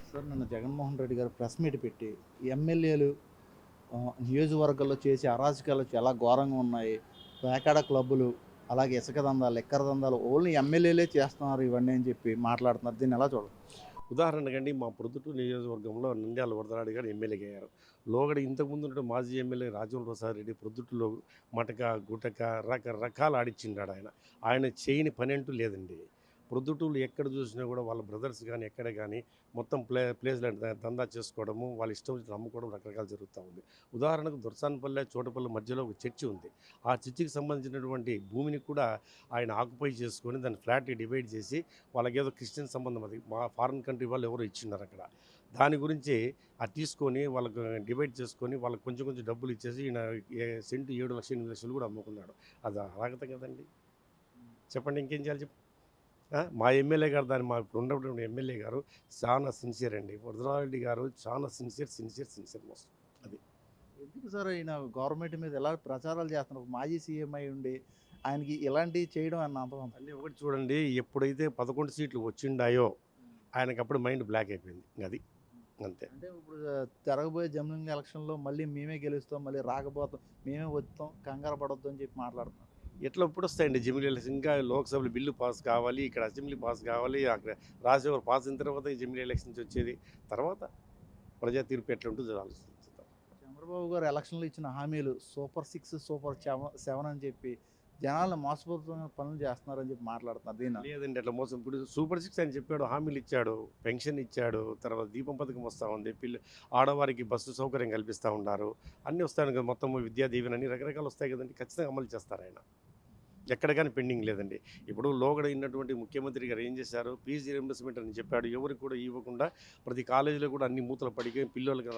Sir నిన్న జగన్మోహన్ రెడ్డి గారు press meet పెట్టి ఎమ్మెల్యేలు నియోజకవర్గాల్లో చేసే అరాచకాలు చాలా ఘోరంగా ఉన్నాయి. పేకాడ క్లబ్బులు, అలాగే ఇసుక దందాలు, లిక్కర్ దందాలు ఓన్లీ ఎమ్మెల్యేలే చేస్తున్నారు ఇవన్నీ అని చెప్పి మాట్లాడుతున్నారు. దీన్ని ఎలా చూడాలి? ఉదాహరణకండి మా ప్రొద్దుటూరు నియోజకవర్గంలో నంద్యాల వరదరాడి గారు ఎమ్మెల్యేగా అయ్యారు. లోగడ ఇంతకుముందు ఉన్న మాజీ ఎమ్మెల్యే రాజేంద్ర ప్రసాద్ రెడ్డి ప్రొద్దుటూరులో మటక, గుటక రకరకాలు ఆడిచ్చిండాడు ఆయన. ఆయన చేయని పని అంటూ లేదండి. ప్రొద్దుటూరులో ఎక్కడ చూసినా కూడా వాళ్ళ బ్రదర్స్ కానీ, ఎక్కడ కానీ మొత్తం ప్లేస్‌లో దందా చేసుకోవడము, వాళ్ళ ఇష్టం వచ్చినట్టు అమ్ముకోవడం రకరకాలు జరుగుతూ ఉంది. ఉదాహరణకు దొర్సానపల్లె, చోటపల్లి మధ్యలో ఒక చర్చి ఉంది. ఆ చర్చికి సంబంధించినటువంటి భూమిని కూడా ఆయన ఆక్యుపై చేసుకొని దాన్ని ఫ్లాట్‌గా డివైడ్ చేసి వాళ్ళకేదో క్రిస్టియన్ సంబంధం అది. మా ఫారిన్ కంట్రీ వాళ్ళు ఎవరో ఇచ్చిన్నారు అక్కడ. దాని గురించి అది తీసుకొని వాళ్ళకు డివైడ్ చేసుకొని వాళ్ళకి కొంచెం కొంచెం డబ్బులు ఇచ్చేసి ఈయన సెంటు 7,00,000, 8,00,000 కూడా అమ్ముకున్నాడు. అది అరాగత కదండీ! చెప్పండి ఇంకేం చేయాలి చెప్పు? మా ఎమ్మెల్యే గారు దాన్ని మా ఇప్పుడు ఉన్నటువంటి ఎమ్మెల్యే గారు చాలా సిన్సియర్ అండి. వరదరారెడ్డి గారు చాలా సిన్సియర్ మోస్ట్. అది. ఎందుకు సార్ ఈయన గవర్నమెంట్ మీద ఎలా ప్రచారాలు చేస్తున్నారు? ఒక మాజీ సీఎం అయి ఉండి ఆయనకి ఇలాంటివి చేయడం అన్న అర్థం. అంటే ఒకటి చూడండి, ఎప్పుడైతే 11 సీట్లు వచ్చిండాయో ఆయనకప్పుడు మైండ్ బ్లాక్ అయిపోయింది. అది. అంతే. అంటే ఇప్పుడు జరగబోయే జమిలింగ్ ఎలక్షన్‌లో మళ్ళీ మేమే గెలుస్తాం, మళ్ళీ రాకపోతాం, మేమే వస్తాం, కంగారు పడొద్దు అని చెప్పి మాట్లాడుతున్నారు. ఎట్లా ఎప్పుడొస్తాయండి జమిలీ ఎలక్షన్? ఇంకా లోక్‌సభలో బిల్లు పాస్ కావాలి, ఇక్కడ అసెంబ్లీ పాస్ కావాలి, అక్కడ రాజ్యసభ పాస్ అయిన తర్వాత ఈ జమిలీ ఎలక్షన్స్ వచ్చేది. తర్వాత ప్రజా తీర్పు ఎట్లుంటుందో ఆలోచిస్తాం. చంద్రబాబు గారు ఎలక్షన్‌లో ఇచ్చిన హామీలు సూపర్ 6, సూపర్ 7 అని చెప్పి జనాలను మోసపూరితమైన పనులు చేస్తున్నారని చెప్పి మాట్లాడుతున్నారు. దీన్ని లేదండి అట్లా మోసం. ఇప్పుడు సూపర్ సిక్స్ అని చెప్పాడు, హామీలు ఇచ్చాడు, పెన్షన్ ఇచ్చాడు, తర్వాత దీపం పథకం వస్తూ ఉంది, ఆడవారికి బస్సు సౌకర్యం కల్పిస్తూ ఉన్నారు, అన్నీ వస్తాయి కదా, మొత్తం విద్యా దీవెన అన్ని రకరకాలు వస్తాయి కదండి. ఖచ్చితంగా అమలు చేస్తారు ఆయన. ఎక్కడ కానీ పెండింగ్ లేదండి. ఇప్పుడు లోగడ అయినటువంటి ముఖ్యమంత్రి గారు ఏం చేశారు, ఫీజు రీయింబర్స్మెంట్ అని చెప్పాడు, ఎవరికి కూడా ఇవ్వకుండా ప్రతి కాలేజీలో కూడా అన్ని మూతలు పడిపోయి పిల్లలకి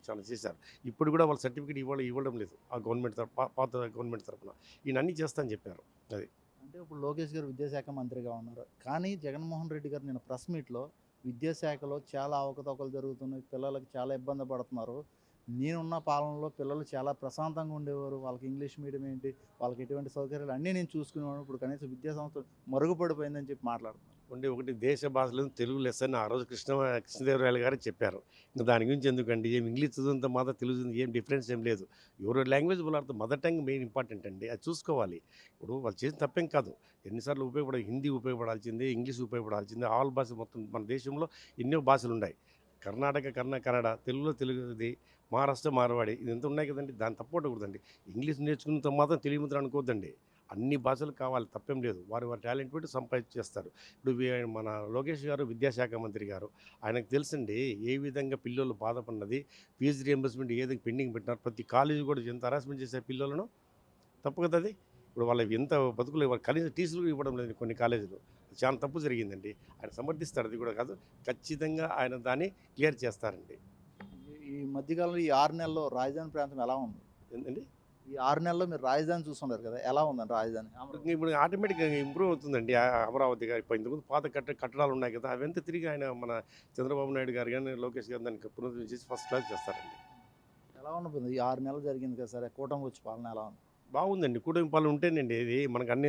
చాలా చేశారు. ఇప్పుడు కూడా వాళ్ళ సర్టిఫికేట్ ఇవ్వడం లేదు ఆ గవర్నమెంట్ పాత గవర్నమెంట్ తరఫున. ఈయన అన్నీ చేస్తా అని చెప్పారు. అది. అంటే ఇప్పుడు లోకేష్ గారు విద్యాశాఖ మంత్రిగా ఉన్నారు. కానీ జగన్మోహన్ రెడ్డి గారు నిన్న ప్రెస్ మీట్‌లో విద్యాశాఖలో చాలా అవకతవకలు జరుగుతున్నాయి. పిల్లలకి చాలా ఇబ్బంది పడుతున్నారు. నేనున్న పాలనలో పిల్లలు చాలా ప్రశాంతంగా ఉండేవారు. వాళ్ళకి ఇంగ్లీష్ మీడియం ఏంటి, వాళ్ళకి ఎటువంటి సౌకర్యాలు అన్నీ నేను చూసుకునేవాడిని. ఇప్పుడు కనీసం విద్యా సంస్థ మరుగుపడిపోయిందని చెప్పి మాట్లాడుతున్నారు. ఒకటి దేశ భాషలో తెలుగు లెస్ అని ఆ రోజు కృష్ణదేవరాయలు గారు చెప్పారు. ఇంకా దాని గురించి ఎందుకండి, ఏం ఇంగ్లీష్ చదివినంత మాత్రం తెలుగు చదివినంత ఏం డిఫరెన్స్ ఏం లేదు. ఎవరో లాంగ్వేజ్ వాళ్ళు మదర్ టంగ్ మెయిన్ ఇంపార్టెంట్ అండి, అది చూసుకోవాలి. ఇప్పుడు వాళ్ళు చేసిన తప్పేం కాదు. ఎన్నిసార్లు హిందీ ఉపయోగపడాల్సిందే, ఇంగ్లీష్ ఉపయోగపడాల్సిందే. ఆల్ భాష మొత్తం మన దేశంలో ఎన్నో భాషలు ఉన్నాయి. కర్ణాటక కన్నడ, తెలుగులో తెలుగుది, మహారాష్ట్ర మార్వాడి, ఇది ఎంత ఉన్నాయి కదండి. దాన్ని తప్పకూడదండి. ఇంగ్లీష్ నేర్చుకున్నంత మాత్రం తెలుగు ముద్ర అనుకోవద్దండి. అన్ని భాషలు కావాలి, తప్పేం లేదు. వారి టాలెంట్ పెట్టి సంపాదించేస్తారు. ఇప్పుడు మన లోకేష్ గారు విద్యాశాఖ మంత్రి గారు, ఆయనకు తెలుసండి ఏ విధంగా పిల్లలు బాధపడినది. ఫీజు రియంబర్స్మెంట్ ఏదైతే పెండింగ్ పెట్టినారు, ప్రతి కాలేజీ కూడా ఎంత హరాస్మెంట్ చేశారు పిల్లలను. తప్పు కదా అది. ఇప్పుడు వాళ్ళకి ఎంత బతుకులు కనీసం టీసీలు ఇవ్వడం లేదు కొన్ని కాలేజీలు. చాలా తప్పు జరిగిందండి. ఆయన సమర్థిస్తాడు, అది కూడా కాదు. ఖచ్చితంగా ఆయన దాన్ని క్లియర్ చేస్తారండి. ఈ మధ్య కాలంలో ఈ 6 నెలల్లో రాజధాని ప్రాంతం ఎలా ఉంది? ఏంటండి? ఈ 6 నెలల్లో మీరు రాజధాని చూసుంటారు కదా! ఎలా ఉందండి రాజధాని? ఇప్పుడు ఆటోమేటిక్‌గా ఇంప్రూవ్ అవుతుందండి. అమరావతిగా ఇంతకుముందు పాత కట్టడాలు ఉన్నాయి కదా, అవంతా తిరిగి ఆయన మన చంద్రబాబు నాయుడు గారు గాని, లోకేష్ గారు దాన్ని పునరుద్ధరణ చేసి ఫస్ట్ క్లాస్ చేస్తారండి. ఎలా ఉండబోతుంది? ఈ 6 నెలలు జరిగింది కదా సరే! కూటమి వచ్చి పాలన ఎలా ఉంది? బాగుందండి. కూటమి పాలన ఉంటేనండి ఇది మనకు అన్ని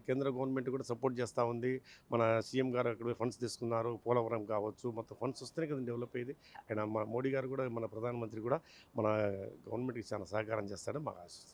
కేంద్ర గవర్నమెంట్ కూడా సపోర్ట్ చేస్తూ ఉంది. మన సీఎం గారు అక్కడ పోయి ఫండ్స్ తీసుకున్నారు. పోలవరం కావచ్చు, మొత్తం ఫండ్స్ వస్తేనే కదండీ డెవలప్ అయ్యేది. ఆయన మోడీ గారు కూడా, మన ప్రధానమంత్రి కూడా మన గవర్నమెంట్‌కి చాలా సహకారం చేస్తాడని మాకు ఆశిస్తున్నాం.